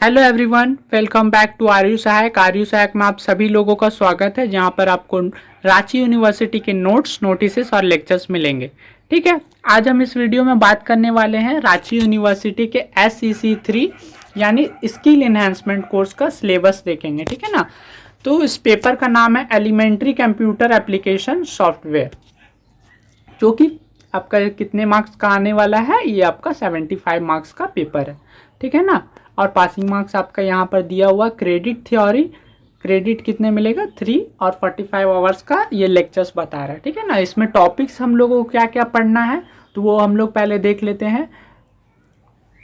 Hello everyone, welcome back to Aryu Sahayak. Aryu सहायक में आप सभी लोगों का स्वागत है, जहां पर आपको रांची यूनिवर्सिटी के नोट्स, नोटिसेस और लेक्चर्स मिलेंगे। ठीक है, आज हम इस वीडियो में बात करने वाले हैं रांची यूनिवर्सिटी के SEC3 यानी स्किल इन्हेंसमेंट कोर्स का सिलेबस देखेंगे। ठीक है ना। तो इस पेपर का नाम है एलिमेंट्री कंप्यूटर एप्लीकेशन सॉफ्टवेयर, जो कि आपका कितने मार्क्स का आने वाला है। ये आपका 75 मार्क्स का पेपर है। ठीक है ना। और पासिंग मार्क्स आपका यहाँ पर दिया हुआ क्रेडिट थ्योरी, क्रेडिट कितने मिलेगा 3 और 45 आवर्स का ये लेक्चर्स बता रहा है। ठीक है ना। इसमें टॉपिक्स हम लोगों को क्या क्या पढ़ना है तो वो हम लोग पहले देख लेते हैं।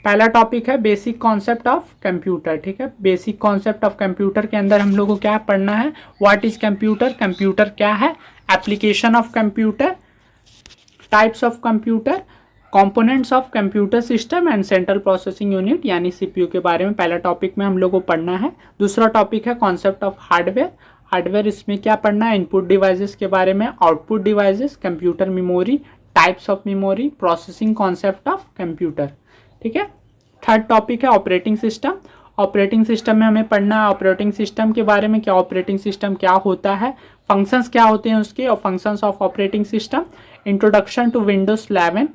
पहला टॉपिक है बेसिक कॉन्सेप्ट ऑफ कंप्यूटर। ठीक है, बेसिक कॉन्सेप्ट ऑफ कंप्यूटर के अंदर हम लोग को क्या पढ़ना है, व्हाट इज कंप्यूटर, कंप्यूटर क्या है, application of computer, types of computer, components of computer system and central processing unit यानी सीपीयू के बारे में पहला टॉपिक में हम लोग को पढ़ना है। दूसरा टॉपिक है कॉन्सेप्ट ऑफ हार्डवेयर। हार्डवेयर इसमें क्या पढ़ना है, इनपुट डिवाइसेस के बारे में, output devices, computer memory, types of memory, processing concept of computer. ठीक है। थर्ड टॉपिक है ऑपरेटिंग सिस्टम। ऑपरेटिंग सिस्टम में हमें पढ़ना है ऑपरेटिंग सिस्टम के बारे में, क्या ऑपरेटिंग सिस्टम क्या होता है, फंक्शंस क्या होते हैं उसके और functions of operating system. Introduction to Windows 11।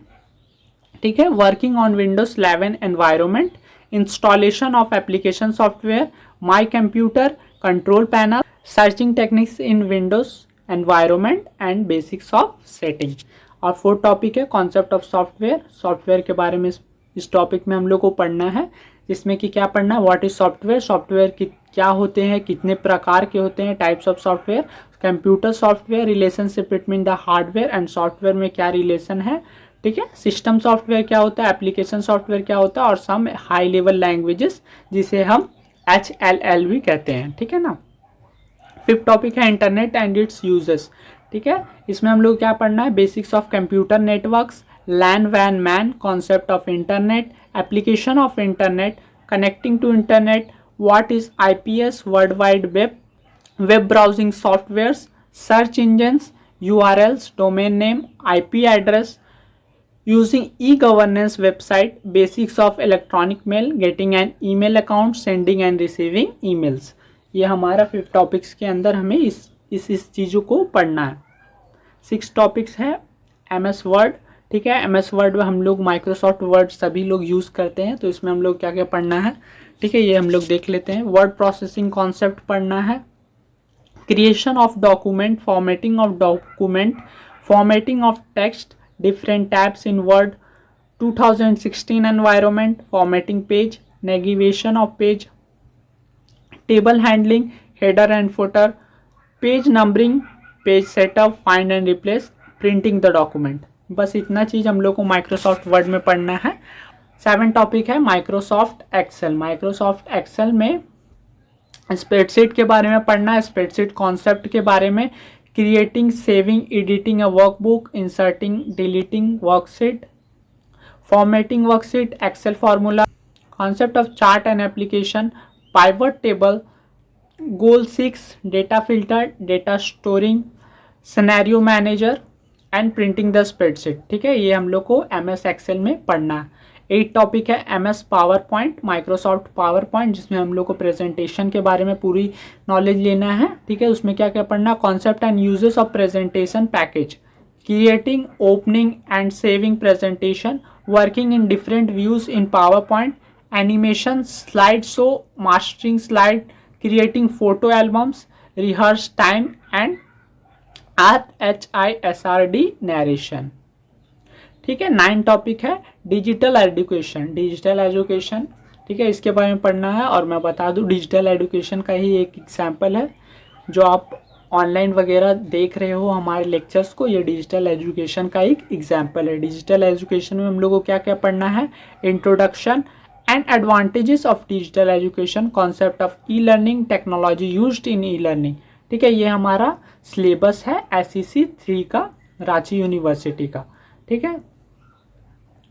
ठीक है, working on Windows 11 environment, installation of application software, my computer, control panel, searching techniques in Windows environment and basics of setting. और फोर्थ टॉपिक है concept of software. Software के बारे में इस topic में हम लोग को पढ़ना है, जिसमें कि क्या पढ़ना है, व्हाट इज सॉफ्टवेयर, सॉफ्टवेयर की क्या होते हैं, कितने प्रकार के होते हैं, types of software, computer software, relationship between the hardware and software में क्या रिलेशन है। ठीक है, सिस्टम सॉफ्टवेयर क्या होता है, एप्लीकेशन सॉफ्टवेयर क्या होता है, और सम हाई लेवल लैंग्वेजेस जिसे हम HLL भी कहते हैं। ठीक है ना। फिफ्थ टॉपिक है इंटरनेट एंड इट्स यूजेस। ठीक है, इसमें हम लोग क्या पढ़ना है, basics of computer networks, LAN वैन MAN, concept of internet, application of internet, connecting to internet, what is IPS, world wide web, web browsing softwares, search engines, URLs, domain name, IP address, using e-governance website, basics of electronic mail, getting an email account, sending and receiving emails। ये हमारा 5 topics के अंदर हमें इस चीज़ों को पढ़ना है। 6 टॉपिक्स है MS वर्ड। ठीक है, MS वर्ड में हम लोग माइक्रोसॉफ्ट वर्ड सभी लोग यूज़ करते हैं, तो इसमें हम लोग क्या क्या पढ़ना है। ठीक है, ये हम लोग देख लेते हैं। वर्ड प्रोसेसिंग कॉन्सेप्ट पढ़ना है, creation of document, formatting of document, formatting of text, different tabs in Word, 2016 environment, formatting page, navigation of page, table handling, header and footer, page numbering, page setup, find and replace, printing the document। बस इतना चीज़ हम लोग को Microsoft word में पढ़ना है। 7 topic है Microsoft Excel. Microsoft Excel में स्प्रेडशीट के बारे में पढ़ना है, स्प्रेडशीट कॉन्सेप्ट के बारे में, creating, saving, editing a workbook, inserting, deleting worksheet, formatting worksheet, Excel formula, concept of chart and application, pivot table, goal 6, data filter, data storing, scenario manager and printing the spreadsheet। ठीक है, ये हम लोग को MS Excel में पढ़ना है। 8 topic है MS power point, Microsoft power point, जिसमें हम लोग को प्रेजेंटेशन के बारे में पूरी नॉलेज लेना है। ठीक है, उसमें क्या क्या पढ़ना, concept and uses of presentation package, creating, opening and saving presentation, working in different views in power point, animation, slide show, mastering slide, creating photo albums, rehearse time and HISRD narration. ठीक है, 9 topic है digital education. Digital education, ठीक है, इसके बारे में पढ़ना है। और मैं बता दूं डिजिटल एजुकेशन का ही एक एग्जाम्पल है, जो आप ऑनलाइन वगैरह देख रहे हो हमारे लेक्चर्स को, ये डिजिटल एजुकेशन का एक एग्जाम्पल है। डिजिटल एजुकेशन में हम लोग को क्या क्या पढ़ना है, introduction and advantages of digital education, concept of e-learning, technology used in e-learning. ठीक है, ये हमारा सिलेबस है SEC3 का, रांची यूनिवर्सिटी का। ठीक है,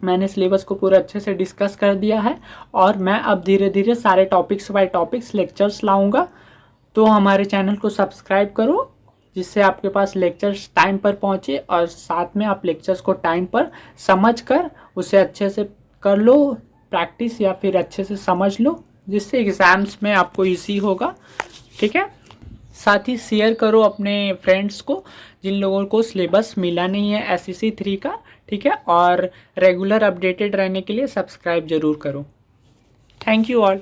मैंने सिलेबस को पूरा अच्छे से डिस्कस कर दिया है, और मैं अब धीरे धीरे सारे टॉपिक्स बाय टॉपिक्स लेक्चर्स लाऊंगा। तो हमारे चैनल को सब्सक्राइब करो, जिससे आपके पास लेक्चर्स टाइम पर पहुंचे, और साथ में आप लेक्चर्स को टाइम पर समझ कर उसे अच्छे से कर लो प्रैक्टिस, या फिर अच्छे से समझ लो, जिससे एग्ज़ाम्स में आपको इजी होगा। ठीक है, साथ ही शेयर करो अपने फ्रेंड्स को जिन लोगों को सिलेबस मिला नहीं है SSC 3 का। ठीक है, और रेगुलर अपडेटेड रहने के लिए सब्सक्राइब जरूर करो। Thank you all.